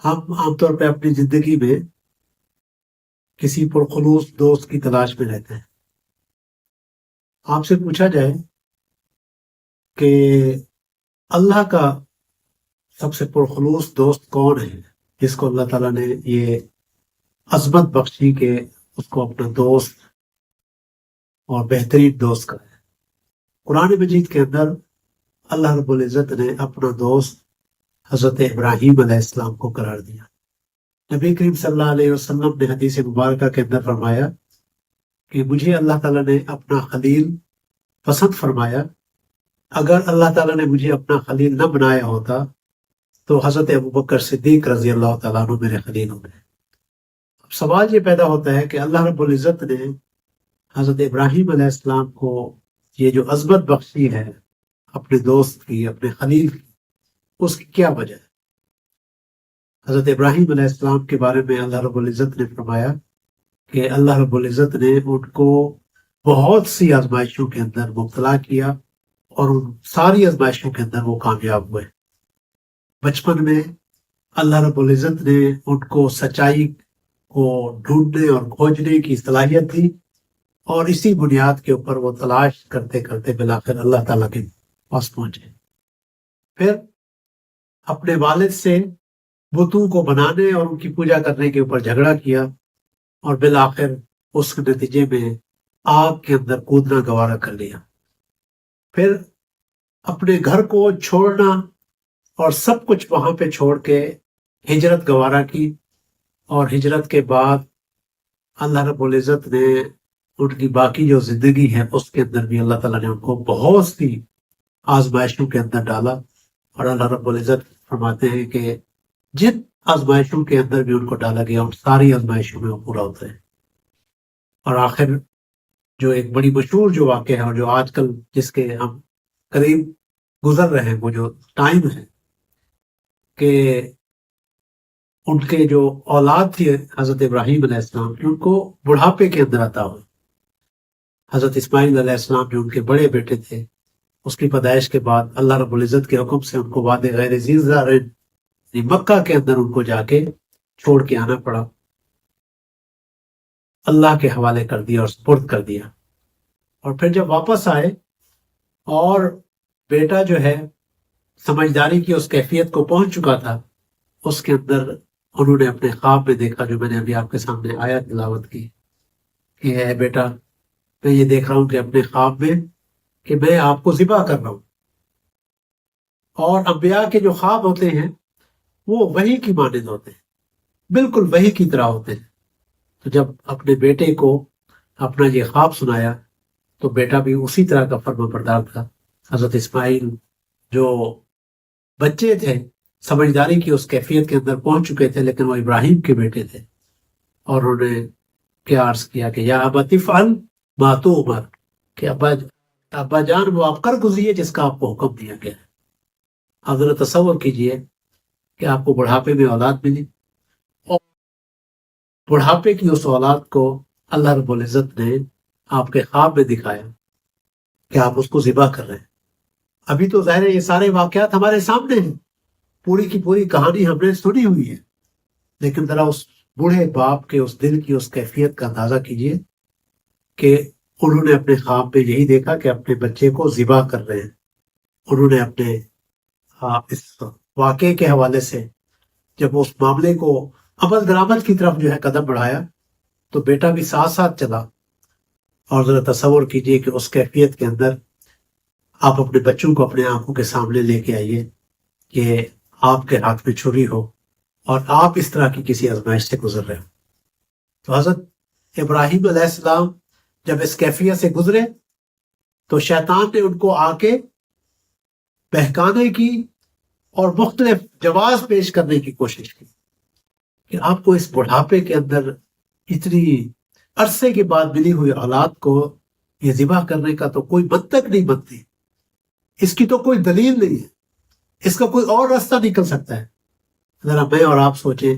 ہم عام طور پہ اپنی زندگی میں کسی پرخلوص دوست کی تلاش میں رہتے ہیں۔ آپ سے پوچھا جائے کہ اللہ کا سب سے پرخلوص دوست کون ہے، جس کو اللہ تعالیٰ نے یہ عظمت بخشی کہ اس کو اپنا دوست اور بہترین دوست کا ہے۔ قرآن مجید کے اندر اللہ رب العزت نے اپنا دوست حضرت ابراہیم علیہ السلام کو قرار دیا۔ نبی کریم صلی اللہ علیہ وسلم نے حدیث مبارکہ کے اندر فرمایا کہ مجھے اللہ تعالیٰ نے اپنا خلیل پسند فرمایا، اگر اللہ تعالیٰ نے مجھے اپنا خلیل نہ بنایا ہوتا تو حضرت ابوبکر صدیق رضی اللہ تعالیٰ عنہ میرے خلیل ہوں گے۔ اب سوال یہ پیدا ہوتا ہے کہ اللہ رب العزت نے حضرت ابراہیم علیہ السلام کو یہ جو عظمت بخشی ہے اپنے دوست کی، اپنے خلیل کی، اس کی کیا وجہ ہے؟ حضرت ابراہیم علیہ السلام کے بارے میں اللہ رب العزت نے فرمایا کہ اللہ رب العزت نے ان کو بہت سی آزمائشوں کے اندر مبتلا کیا اور ان ساری آزمائشوں کے اندر وہ کامیاب ہوئے۔ بچپن میں اللہ رب العزت نے ان کو سچائی کو ڈھونڈنے اور کھوجنے کی صلاحیت دی، اور اسی بنیاد کے اوپر وہ تلاش کرتے کرتے بالآخر اللہ تعالیٰ کے پاس پہنچے۔ پھر اپنے والد سے بتوں کو بنانے اور ان کی پوجا کرنے کے اوپر جھگڑا کیا، اور بالآخر اس کے نتیجے میں آگ کے اندر کودنا گوارا کر لیا۔ پھر اپنے گھر کو چھوڑنا اور سب کچھ وہاں پہ چھوڑ کے ہجرت گوارا کی، اور ہجرت کے بعد اللہ رب العزت نے ان کی باقی جو زندگی ہے اس کے اندر بھی اللہ تعالیٰ نے ان کو بہت سی آزمائشوں کے اندر ڈالا، اور اللہ رب العزت فرماتے ہیں کہ جن آزمائشوں کے اندر بھی ان کو ڈالا گیا ان ساری آزمائشوں میں وہ پورا ہوتا ہے۔ اور آخر جو ایک بڑی مشہور جو واقعہ ہے اور جو آج کل جس کے ہم قریب گزر رہے ہیں، وہ جو ٹائم ہے کہ ان کے جو اولاد تھی حضرت ابراہیم علیہ السلام کی، ان کو بڑھاپے کے اندر عطا ہوئی۔ حضرت اسماعیل علیہ السلام جو ان کے بڑے بیٹے تھے، اس کی پیدائش کے بعد اللہ رب العزت کے حکم سے ان کو وادی غیر ذی زرع مکہ کے اندر ان کو جا کے چھوڑ کے آنا پڑا، اللہ کے حوالے کر دیا اور سپرد کر دیا۔ اور پھر جب واپس آئے اور بیٹا جو ہے سمجھداری کی اس کیفیت کو پہنچ چکا تھا، اس کے اندر انہوں نے اپنے خواب میں دیکھا، جو میں نے ابھی آپ کے سامنے آیت تلاوت کی کہ اے بیٹا، میں یہ دیکھ رہا ہوں کہ اپنے خواب میں کہ میں آپ کو ذبح کر رہا ہوں۔ اور انبیاء کے جو خواب ہوتے ہیں وہ وحی کی مانند ہوتے ہیں، بالکل وحی کی طرح ہوتے ہیں۔ تو جب اپنے بیٹے کو اپنا یہ خواب سنایا تو بیٹا بھی اسی طرح کا فرما بردار تھا۔ حضرت اسماعیل جو بچے تھے، سمجھداری کی اس کیفیت کے اندر پہنچ چکے تھے، لیکن وہ ابراہیم کے بیٹے تھے، اور انہوں نے کیا عرض کیا کہ یا ابت افعل ما تؤمر، کہ ابا جان وہ آپ کر گزریے جس کا آپ کو حکم دیا گیا ہے۔ آپ ذرا تصور کیجئے کہ آپ کو بڑھاپے میں اولاد ملی، اور بڑھاپے کی اس اولاد کو اللہ رب العزت نے آپ کے خواب میں دکھایا کہ آپ اس کو ذبح کر رہے ہیں۔ ابھی تو ظاہر ہے یہ سارے واقعات ہمارے سامنے ہیں، پوری کی پوری کہانی ہم نے سنی ہوئی ہے، لیکن ذرا اس بوڑھے باپ کے اس دل کی اس کیفیت کا اندازہ کیجئے کہ انہوں نے اپنے خواب میں یہی دیکھا کہ اپنے بچے کو ذبح کر رہے ہیں۔ انہوں نے اپنے اس واقعے کے حوالے سے جب اس معاملے کو عمل درآمد کی طرف جو ہے قدم بڑھایا تو بیٹا بھی ساتھ ساتھ چلا، اور ذرا تصور کیجئے کہ اس کیفیت کے اندر آپ اپنے بچوں کو اپنے آنکھوں کے سامنے لے کے آئیے کہ آپ کے ہاتھ میں چھری ہو اور آپ اس طرح کی کسی آزمائش سے گزر رہے ہو۔ تو حضرت ابراہیم علیہ السلام جب اس کیفیت سے گزرے تو شیطان نے ان کو آ کے بہکانے کی اور مختلف جواز پیش کرنے کی کوشش کی کہ آپ کو اس بڑھاپے کے اندر اتنی عرصے کے بعد ملی ہوئی اولاد کو یہ ذبح کرنے کا تو کوئی منطق نہیں بنتی، اس کی تو کوئی دلیل نہیں ہے، اس کا کوئی اور راستہ نکل سکتا ہے۔ ذرا میں اور آپ سوچیں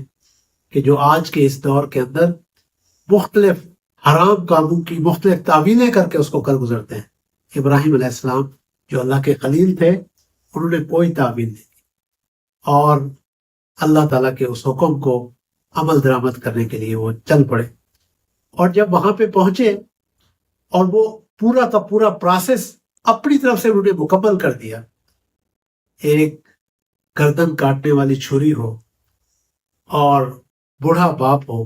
کہ جو آج کے اس دور کے اندر مختلف حرام کاموں کی مختلف تعویلیں کر کے اس کو کر گزرتے ہیں، ابراہیم علیہ السلام جو اللہ کے خلیل تھے، انہوں نے کوئی تعویل نہیں کی، اور اللہ تعالیٰ کے اس حکم کو عمل درآمد کرنے کے لیے وہ چل پڑے. اور جب وہاں پہ پہنچے اور وہ پورا کا پورا پروسیس اپنی طرف سے انہوں نے مکمل کر دیا. ایک گردن کاٹنے والی چھری ہو اور بوڑھا باپ ہو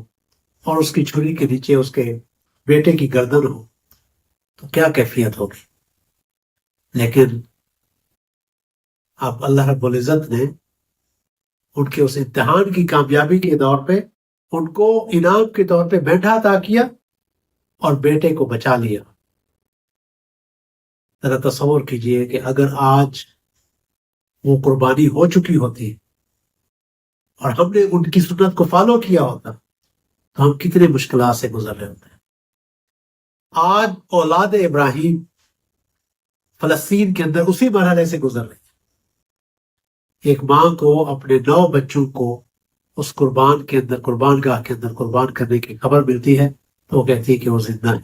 اور اس کی چھری کے نیچے اس کے بیٹے کی گردن ہو تو کیا کیفیت ہوگی. لیکن اب اللہ رب العزت نے ان کے اس امتحان کی کامیابی کے دور پہ ان کو انعام کے طور پہ بیٹا عطا کیا اور بیٹے کو بچا لیا. ذرا تصور کیجئے کہ اگر آج وہ قربانی ہو چکی ہوتی اور ہم نے ان کی سنت کو فالو کیا ہوتا تو ہم کتنے مشکلات سے گزر رہے ہوتے. آج اولاد ابراہیم فلسطین کے اندر اسی مرحلے سے گزر رہے ہیں. ایک ماں کو اپنے 9 بچوں کو اس قربان کے اندر، قربان گاہ کے اندر قربان کرنے کی خبر ملتی ہے تو وہ کہتی ہے کہ وہ زندہ ہے،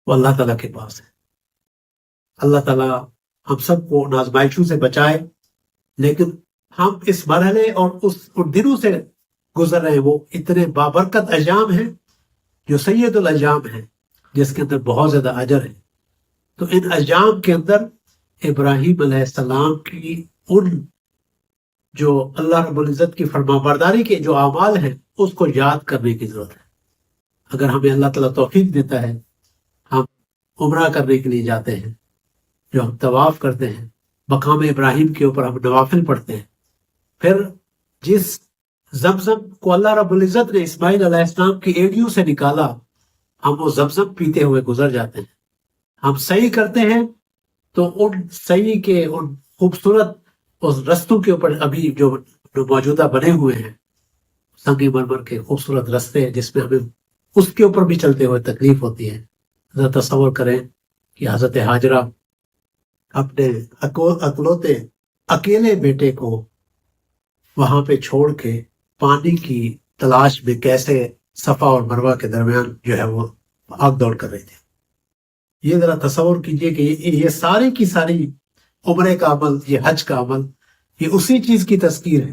وہ اللہ تعالیٰ کے پاس ہے. اللہ تعالیٰ ہم سب کو آزمائشوں سے بچائے، لیکن ہم اس مرحلے اور ان دنوں سے گزر رہے ہیں. وہ اتنے بابرکت ایام ہیں جو سید الایام ہیں، جس کے اندر بہت زیادہ اجر ہے. تو ان ایام کے اندر ابراہیم علیہ السلام کی ان جو اللہ رب العزت کی فرما برداری کے جو اعمال ہیں اس کو یاد کرنے کی ضرورت ہے. اگر ہمیں اللہ تعالیٰ توفیق دیتا ہے، ہم عمرہ کرنے کے لیے جاتے ہیں، جو ہم طواف کرتے ہیں، مقام ابراہیم کے اوپر ہم نوافل پڑھتے ہیں، پھر جس زمزم کو اللہ رب العزت نے اسماعیل علیہ السلام کی ایڑیوں سے نکالا، ہم وہ زمزم پیتے ہوئے گزر جاتے ہیں. ہم سعی کرتے ہیں تو ان سعی کے ان خوبصورت اس رستوں کے اوپر ابھی جو موجودہ بنے ہوئے ہیں، سنگ مرمر کے خوبصورت رستے ہیں جس میں ہمیں اس کے اوپر بھی چلتے ہوئے تکلیف ہوتی ہے. ذرا تصور کریں کہ حضرت ہاجرہ اپنے اکلوتے اکیلے بیٹے کو وہاں پہ چھوڑ کے پانی کی تلاش میں کیسے صفا اور مروہ کے درمیان جو ہے وہ بھاگ دوڑ کر رہے تھے. یہ ذرا تصور کیجئے کہ یہ ساری کی ساری عمرے کا عمل، یہ حج کا عمل، یہ اسی چیز کی تذکیر ہے.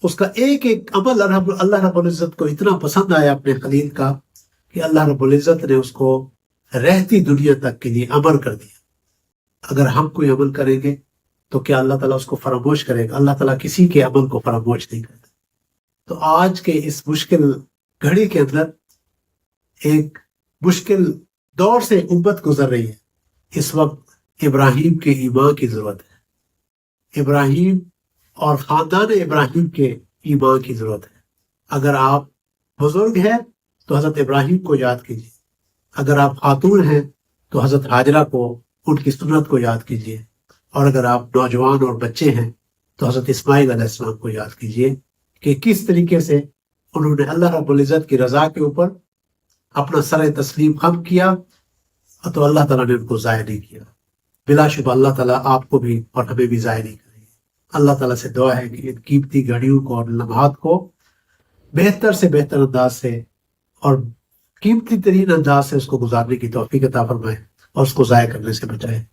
اس کا ایک ایک عمل اللہ رب العزت کو اتنا پسند آیا اپنے خلیل کا کہ اللہ رب العزت نے اس کو رہتی دنیا تک کے لیے امر کر دیا. اگر ہم کوئی عمل کریں گے تو کیا اللہ تعالیٰ اس کو فراموش کرے گا؟ اللہ تعالیٰ کسی کے عمل کو فراموش نہیں کرتا. تو آج کے اس مشکل گھڑی کے اندر ایک مشکل دور سے امت گزر رہی ہے. اس وقت ابراہیم کے ایمان کی ضرورت ہے، ابراہیم اور خاندان ابراہیم کے ایمان کی ضرورت ہے. اگر آپ بزرگ ہیں تو حضرت ابراہیم کو یاد کیجیے، اگر آپ خاتون ہیں تو حضرت ہاجرہ کو، ان کی سنت کو یاد کیجیے، اور اگر آپ نوجوان اور بچے ہیں تو حضرت اسماعیل علیہ السلام کو یاد کیجیے کہ کس طریقے سے انہوں نے اللہ رب العزت کی رضا کے اوپر اپنا سر تسلیم خم کیا تو اللہ تعالیٰ نے ان کو ضائع نہیں کیا. بلا شبہ اللہ تعالیٰ آپ کو بھی اور ہمیں بھی ضائع نہیں کرے گی. اللہ تعالیٰ سے دعا ہے کہ ان قیمتی گھڑیوں کو اور لمحات کو بہتر سے بہتر انداز سے اور قیمتی ترین انداز سے اس کو گزارنے کی توفیق عطا فرمائے اور اس کو ضائع کرنے سے بچائے.